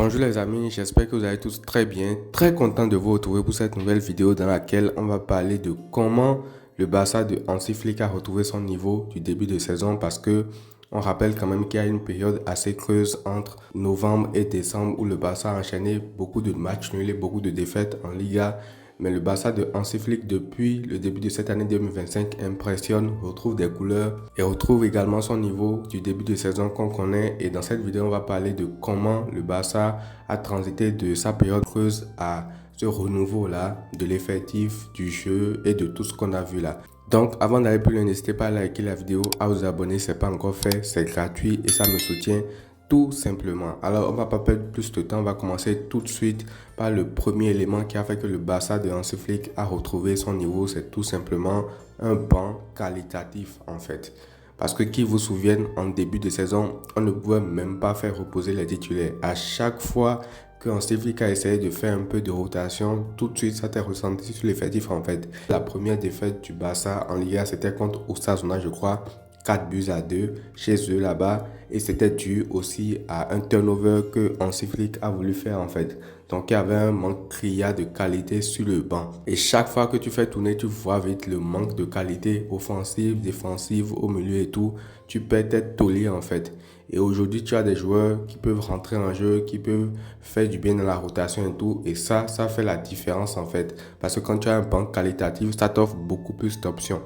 Bonjour les amis, j'espère que vous allez tous très bien. Très content de vous retrouver pour cette nouvelle vidéo dans laquelle on va parler de comment le Barça de Hansi Flick a retrouvé son niveau du début de saison parce que on rappelle quand même qu'il y a une période assez creuse entre novembre et décembre où le Barça a enchaîné beaucoup de matchs nuls et beaucoup de défaites en Liga. Mais le Barça de Hansi Flick, depuis le début de cette année 2025, impressionne, retrouve des couleurs et retrouve également son niveau du début de saison qu'on connaît. Et dans cette vidéo, on va parler de comment le Barça a transité de sa période creuse à ce renouveau-là, de l'effectif, du jeu et de tout ce qu'on a vu là. Donc, avant d'aller plus loin, n'hésitez pas à liker la vidéo, à vous abonner, c'est pas encore fait, c'est gratuit et ça me soutient tout simplement. Alors, on va pas perdre plus de temps, on va commencer tout de suite par le premier élément qui a fait que le Barça de Hansi Flick a retrouvé son niveau, c'est tout simplement un banc qualitatif en fait. Parce que qui vous souvienne, en début de saison, on ne pouvait même pas faire reposer les titulaires. À chaque fois que Hansi Flick a essayé de faire un peu de rotation, tout de suite ça t'est ressenti sur l'effectif en fait. La première défaite du Barça en Liga, c'était contre Osasuna, je crois, 4-2 chez eux là-bas. Et c'était dû aussi à un turnover que Hansi Flick a voulu faire en fait. Donc il y avait un manque criard de qualité sur le banc. Et chaque fois que tu fais tourner, tu vois vite le manque de qualité offensive, défensive, au milieu et tout. Tu perds tête taulier en fait. Et aujourd'hui, tu as des joueurs qui peuvent rentrer en jeu, qui peuvent faire du bien dans la rotation et tout. Et ça fait la différence en fait. Parce que quand tu as un banc qualitatif, ça t'offre beaucoup plus d'options.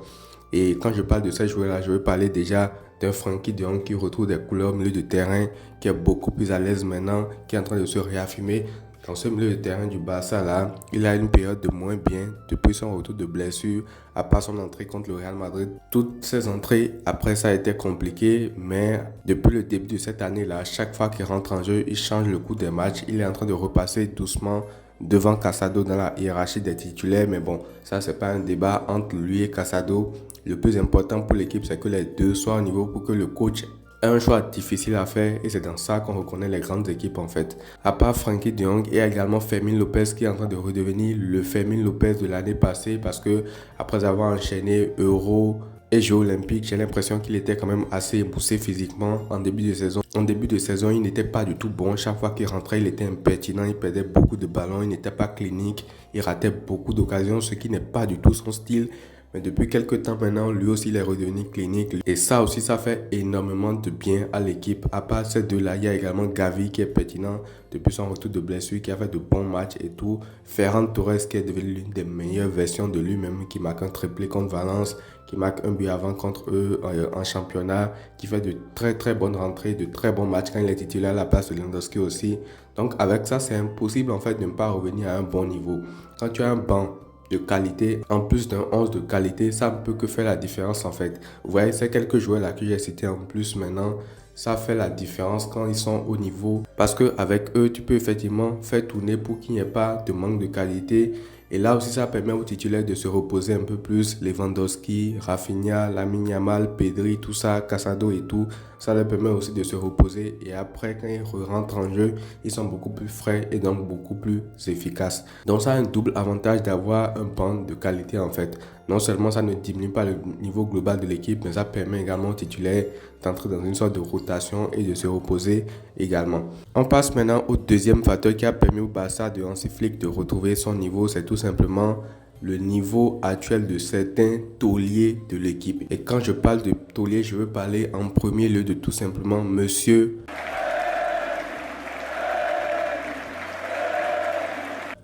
Et quand je parle de ces joueurs-là, je veux parler déjà d'un Frenkie de Jong qui retrouve des couleurs au milieu de terrain, qui est beaucoup plus à l'aise maintenant, qui est en train de se réaffirmer. Dans ce milieu de terrain du Barça là, il a une période de moins bien depuis son retour de blessure, à part son entrée contre le Real Madrid. Toutes ses entrées après ça a été compliqué, mais depuis le début de cette année là, chaque fois qu'il rentre en jeu, il change le cours des matchs. Il est en train de repasser doucement devant Casado dans la hiérarchie des titulaires, mais bon, ça c'est pas un débat entre lui et Casado. Le plus important pour l'équipe, c'est que les deux soient au niveau pour que le coach ait un choix difficile à faire et c'est dans ça qu'on reconnaît les grandes équipes en fait. À part Frenkie de Jong, il y a également Fermín López qui est en train de redevenir le Fermín López de l'année passée parce que après avoir enchaîné Euro et Jeux Olympiques, j'ai l'impression qu'il était quand même assez émoussé physiquement en début de saison. En début de saison, il n'était pas du tout bon. Chaque fois qu'il rentrait, il était impertinent, il perdait beaucoup de ballons, il n'était pas clinique, il ratait beaucoup d'occasions, ce qui n'est pas du tout son style. Mais depuis quelques temps maintenant, lui aussi, il est redevenu clinique. Et ça aussi, ça fait énormément de bien à l'équipe. À part ces deux-là, il y a également Gavi qui est pertinent depuis son retour de blessure, qui a fait de bons matchs et tout. Ferran Torres qui est devenu l'une des meilleures versions de lui-même, qui marque un triplé contre Valence, qui marque un but avant contre eux en championnat, qui fait de très bonnes rentrées, de très bons matchs quand il est titulaire à la place de Lewandowski aussi. Donc avec ça, c'est impossible en fait de ne pas revenir à un bon niveau. Quand tu as un banc de qualité, en plus d'un 11 de qualité, ça ne peut que faire la différence en fait. Vous voyez, ces quelques joueurs là que j'ai cités en plus maintenant, ça fait la différence quand ils sont au niveau. Parce qu'avec eux, tu peux effectivement faire tourner pour qu'il n'y ait pas de manque de qualité. Et là aussi, ça permet aux titulaires de se reposer un peu plus. Lewandowski, Rafinha, Lamine Yamal, Pedri, tout ça, Casado et tout. Ça leur permet aussi de se reposer. Et après, quand ils rentrent en jeu, ils sont beaucoup plus frais et donc beaucoup plus efficaces. Donc ça a un double avantage d'avoir un banc de qualité en fait. Non seulement ça ne diminue pas le niveau global de l'équipe, mais ça permet également aux titulaires d'entrer dans une sorte de rotation et de se reposer également. On passe maintenant au deuxième facteur qui a permis au Barça de Hansi Flick de retrouver son niveau, c'est tout simplement le niveau actuel de certains tauliers de l'équipe. Et quand je parle de tauliers, je veux parler en premier lieu de tout simplement monsieur.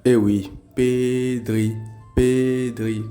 Eh oui, Pedri,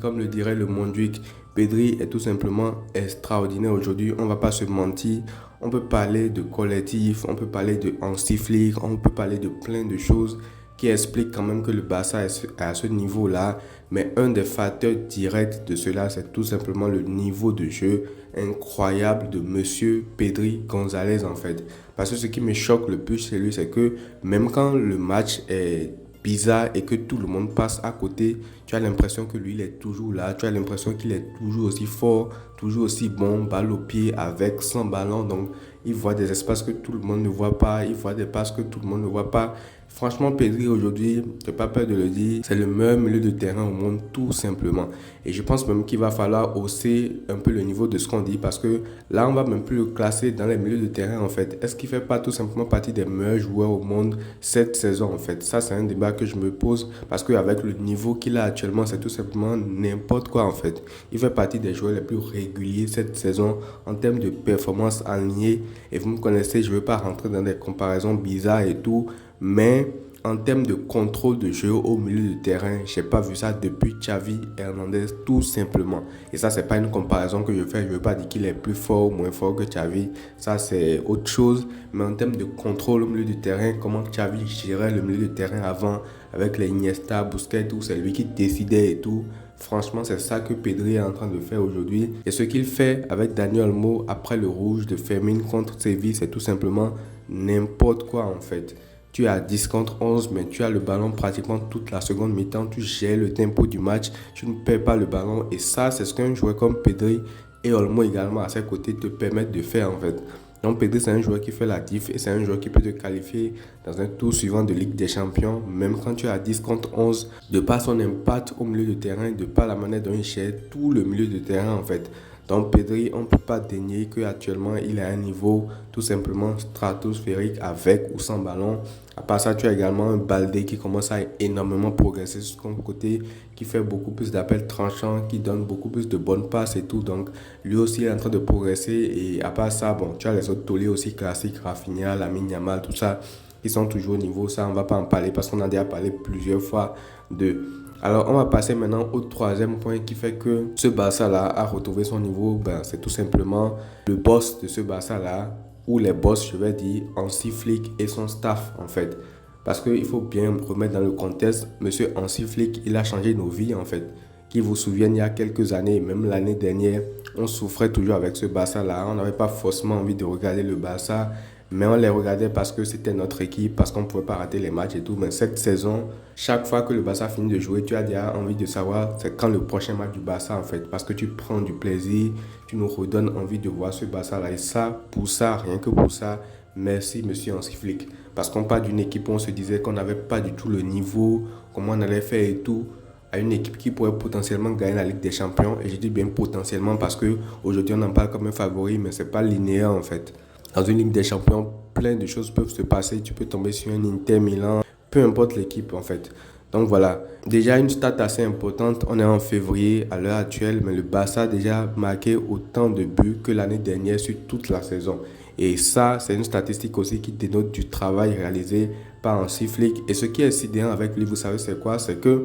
comme le dirait le Mondrick. Pedri est tout simplement extraordinaire aujourd'hui, on va pas se mentir. On peut parler de collectif, on peut parler de Hansi Flick, on peut parler de plein de choses qui expliquent quand même que le Barça est à ce niveau-là. Mais un des facteurs directs de cela, c'est tout simplement le niveau de jeu incroyable de monsieur Pedri González en fait. Parce que ce qui me choque le plus chez lui, c'est que même quand le match est bizarre et que tout le monde passe à côté, tu as l'impression que lui il est toujours là, tu as l'impression qu'il est toujours aussi fort, toujours aussi bon, balle au pied, avec, sans ballon. Donc il voit des espaces que tout le monde ne voit pas, il voit des passes que tout le monde ne voit pas. Franchement, Pedri aujourd'hui, j'ai pas peur de le dire, c'est le meilleur milieu de terrain au monde, tout simplement. Et je pense même qu'il va falloir hausser un peu le niveau de ce qu'on dit parce que là, on va même plus le classer dans les milieux de terrain en fait. Est-ce qu'il fait pas tout simplement partie des meilleurs joueurs au monde cette saison en fait? Ça, c'est un débat que je me pose parce qu'avec le niveau qu'il a actuellement, c'est tout simplement n'importe quoi en fait. Il fait partie des joueurs les plus réguliers cette saison en termes de performance alignée. Et vous me connaissez, je ne veux pas rentrer dans des comparaisons bizarres et tout, mais en termes de contrôle de jeu au milieu de terrain, je n'ai pas vu ça depuis Xavi Hernandez, tout simplement. Et ça, c'est pas une comparaison que je fais. Je ne veux pas dire qu'il est plus fort ou moins fort que Xavi. Ça, c'est autre chose. Mais en termes de contrôle au milieu de terrain, comment Xavi gérait le milieu de terrain avant, avec les Iniesta, Busquets, tout, c'est lui qui décidait et tout. Franchement, c'est ça que Pedri est en train de faire aujourd'hui. Et ce qu'il fait avec Dani Olmo après le rouge de Fermin contre Séville, c'est tout simplement n'importe quoi en fait. Tu as 10 contre 11, mais tu as le ballon pratiquement toute la seconde mi-temps. Tu gères le tempo du match. Tu ne perds pas le ballon. Et ça, c'est ce qu'un joueur comme Pedri et Olmo également à ses côtés te permettent de faire en fait. Donc Pedri, c'est un joueur qui fait la diff et c'est un joueur qui peut te qualifier dans un tour suivant de Ligue des Champions. Même quand tu as 10 contre 11, de par son impact au milieu de terrain, de par la manière dont il gère tout le milieu de terrain en fait. Donc Pedri, on ne peut pas dénier qu'actuellement il est à un niveau tout simplement stratosphérique avec ou sans ballon. À part ça, tu as également un Baldé qui commence à énormément progresser sur son côté, qui fait beaucoup plus d'appels tranchants, qui donne beaucoup plus de bonnes passes et tout. Donc lui aussi est en train de progresser. Et à part ça, bon, tu as les autres tauliers aussi classiques, Rafinha, Lamine Yamal, tout ça, qui sont toujours au niveau. Ça, on ne va pas en parler parce qu'on en a déjà parlé plusieurs fois de... Alors, on va passer maintenant au troisième point qui fait que ce Barça-là a retrouvé son niveau. Ben, c'est tout simplement le boss de ce Barça-là, ou les boss, je vais dire, Hansi Flick et son staff, en fait. Parce qu'il faut bien remettre dans le contexte, monsieur Hansi Flick, il a changé nos vies, en fait. Qui vous souviennent, il y a quelques années, même l'année dernière, on souffrait toujours avec ce Barça-là. On n'avait pas forcément envie de regarder le Barça. Mais on les regardait parce que c'était notre équipe, parce qu'on ne pouvait pas rater les matchs et tout. Mais cette saison, chaque fois que le Barça finit de jouer, tu as déjà envie de savoir c'est quand le prochain match du Barça en fait. Parce que tu prends du plaisir, tu nous redonnes envie de voir ce Barça-là. Et ça, pour ça, rien que pour ça, merci monsieur Hansi Flick. Parce qu'on part d'une équipe où on se disait qu'on n'avait pas du tout le niveau, comment on allait faire et tout, à une équipe qui pourrait potentiellement gagner la Ligue des Champions. Et je dis bien potentiellement parce qu'aujourd'hui on en parle comme un favori, mais ce n'est pas linéaire en fait. Dans une Ligue des Champions, plein de choses peuvent se passer. Tu peux tomber sur un Inter Milan, peu importe l'équipe en fait. Donc voilà, déjà une stat assez importante. On est en février à l'heure actuelle, mais le Barça a déjà marqué autant de buts que l'année dernière sur toute la saison. Et ça, c'est une statistique aussi qui dénote du travail réalisé par Hansi Flick. Et ce qui est sidérant avec lui, vous savez c'est quoi? C'est que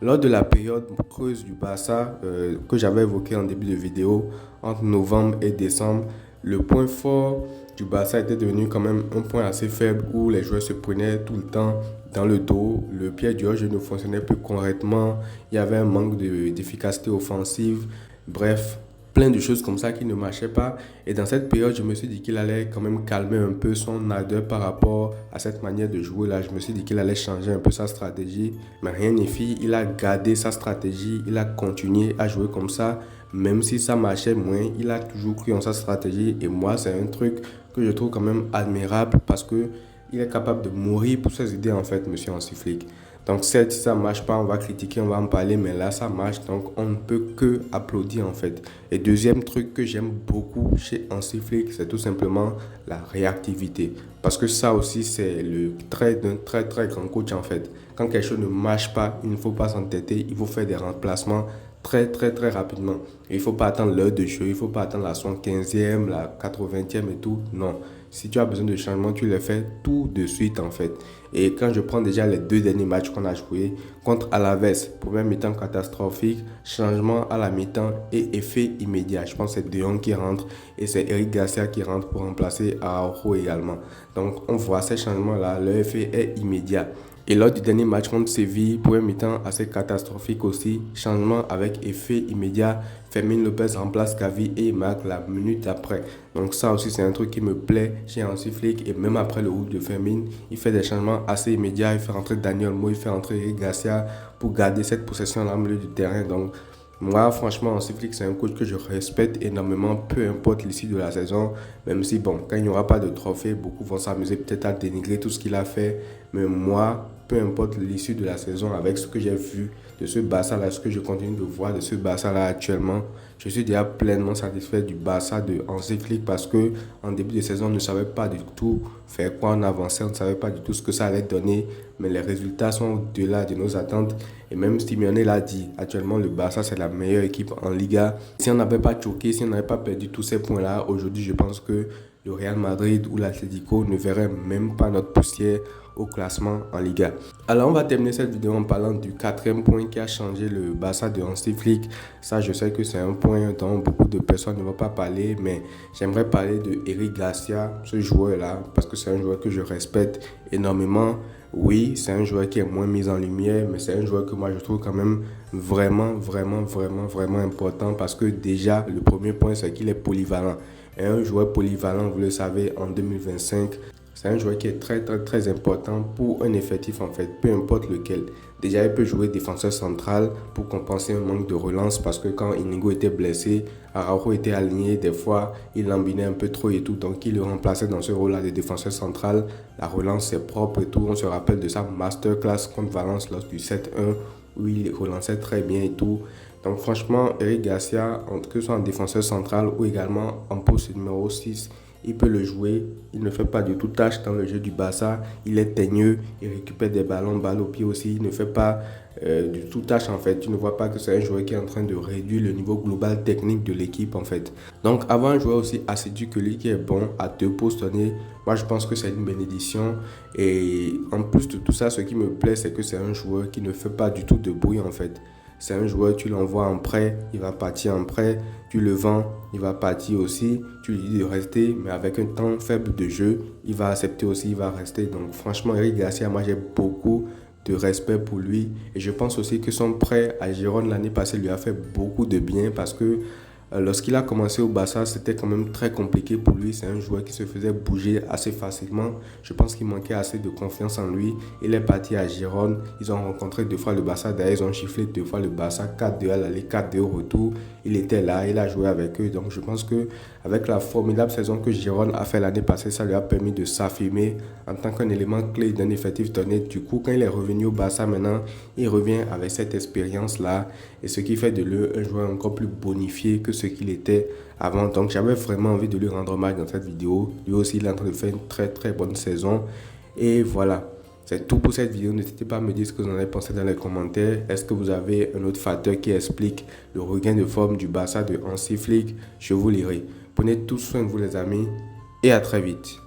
lors de la période creuse du Barça que j'avais évoqué en début de vidéo, entre novembre et décembre, le point fort du Barça était devenu quand même un point assez faible où les joueurs se prenaient tout le temps dans le dos. Le pied du jeu ne fonctionnait plus correctement. Il y avait un manque d'efficacité offensive. Bref, plein de choses comme ça qui ne marchaient pas. Et dans cette période, je me suis dit qu'il allait quand même calmer un peu son ardeur par rapport à cette manière de jouer là. Je me suis dit qu'il allait changer un peu sa stratégie. Mais rien n'est fait. Il a gardé sa stratégie. Il a continué à jouer comme ça. Même si ça marchait moins, il a toujours cru en sa stratégie. Et moi, c'est un truc que je trouve quand même admirable parce que il est capable de mourir pour ses idées en fait, monsieur Hansi Flick. Donc certes, si ça ne marche pas, on va critiquer, on va en parler, mais là, ça marche. Donc on ne peut que applaudir en fait. Et deuxième truc que j'aime beaucoup chez Hansi Flick, c'est tout simplement la réactivité. Parce que ça aussi, c'est le trait d'un très très grand coach en fait. Quand quelque chose ne marche pas, il ne faut pas s'entêter, il faut faire des remplacements très très très rapidement. Il ne faut pas attendre l'heure de jeu, il ne faut pas attendre la 75e, la 80e et tout. Non. Si tu as besoin de changement, tu le fais tout de suite en fait. Et quand je prends déjà les deux derniers matchs qu'on a joués, contre Alaves, première mi-temps catastrophique, changement à la mi-temps et effet immédiat. Je pense que c'est De Jong qui rentre et c'est Eric Garcia qui rentre pour remplacer Araujo également. Donc on voit ces changements-là, leur effet est immédiat. Et lors du dernier match contre Séville, pour un mi-temps assez catastrophique aussi, changement avec effet immédiat, Fermin Lopez remplace Gavi et marque la minute après. Donc ça aussi c'est un truc qui me plaît chez Hansi Flick et même après le route de Fermin, il fait des changements assez immédiats, il fait rentrer Dani Olmo, il fait rentrer Eric Garcia pour garder cette possession là au milieu du terrain. Donc Moi, franchement, Hansi Flick, c'est un coach que je respecte énormément, peu importe l'issue de la saison. Même si, bon, quand il n'y aura pas de trophée, beaucoup vont s'amuser peut-être à dénigrer tout ce qu'il a fait. Mais moi, peu importe l'issue de la saison, avec ce que j'ai vu de ce Barça-là, ce que je continue de voir de ce Barça-là actuellement, je suis déjà pleinement satisfait du Barça de Hansi Flick parce que en début de saison, on ne savait pas du tout faire quoi en avançait, on ne savait pas du tout ce que ça allait donner. Mais les résultats sont au-delà de nos attentes. Et même Simeone l'a dit, actuellement le Barça c'est la meilleure équipe en Liga. Si on n'avait pas choqué, si on n'avait pas perdu tous ces points-là, aujourd'hui je pense que le Real Madrid ou l'Atlético ne verrait même pas notre poussière au classement en Liga. Alors on va terminer cette vidéo en parlant du quatrième point qui a changé le Barça de Hansi Flick. Ça je sais que c'est un point dont beaucoup de personnes ne vont pas parler, mais j'aimerais parler de Eric Garcia, ce joueur-là, parce que c'est un joueur que je respecte énormément. Oui, c'est un joueur qui est moins mis en lumière, mais c'est un joueur que moi je trouve quand même vraiment important parce que déjà, le premier point, c'est qu'il est polyvalent. Et un joueur polyvalent, vous le savez, en 2025, c'est un joueur qui est très important pour un effectif en fait, peu importe lequel. Déjà, il peut jouer défenseur central pour compenser un manque de relance parce que quand Inigo était blessé, Araujo était aligné, des fois il lambinait un peu trop et tout, donc il le remplaçait dans ce rôle-là de défenseur central. La relance c'est propre et tout, on se rappelle de sa masterclass contre Valence lors du 7-1 où il relançait très bien et tout. Donc franchement, Eric Garcia, que ce soit en défenseur central ou également en poste numéro 6, il peut le jouer, il ne fait pas du tout tâche dans le jeu du Barça, il est teigneux, il récupère des ballons, balle au pied aussi, il ne fait pas du tout tâche en fait. Tu ne vois pas que c'est un joueur qui est en train de réduire le niveau global technique de l'équipe en fait. Donc avoir un joueur aussi assidu que lui qui est bon à 2 postes donnés, moi je pense que c'est une bénédiction. Et en plus de tout ça, ce qui me plaît, c'est que c'est un joueur qui ne fait pas du tout de bruit en fait. C'est un joueur, tu l'envoies en prêt, il va partir en prêt. Tu le vends, il va partir aussi. Tu lui dis de rester, mais avec un temps faible de jeu, il va accepter aussi, il va rester. Donc franchement, Eric Garcia, moi j'ai beaucoup de respect pour lui. Et je pense aussi que son prêt à Gérone l'année passée lui a fait beaucoup de bien parce que lorsqu'il a commencé au Barça, c'était quand même très compliqué pour lui. C'est un joueur qui se faisait bouger assez facilement. Je pense qu'il manquait assez de confiance en lui. Il est parti à Gérone. Ils ont rencontré 2 fois le Barça. D'ailleurs, ils ont chifflé 2 fois le Barça. 4-2 à l'aller, 4-2 au retour. Il était là, il a joué avec eux. Donc je pense que avec la formidable saison que Gérone a fait l'année passée, ça lui a permis de s'affirmer en tant qu'un élément clé d'un effectif donné. Du coup, quand il est revenu au Barça maintenant, il revient avec cette expérience-là. Et ce qui fait de lui un joueur encore plus bonifié que ce qu'il était avant. Donc j'avais vraiment envie de lui rendre hommage dans cette vidéo. Lui aussi, il est en train de faire une très bonne saison. Et voilà. C'est tout pour cette vidéo. N'hésitez pas à me dire ce que vous en avez pensé dans les commentaires. Est-ce que vous avez un autre facteur qui explique le regain de forme du Barça de Hansi Flick? Je vous lirai. Prenez tout soin de vous les amis et à très vite.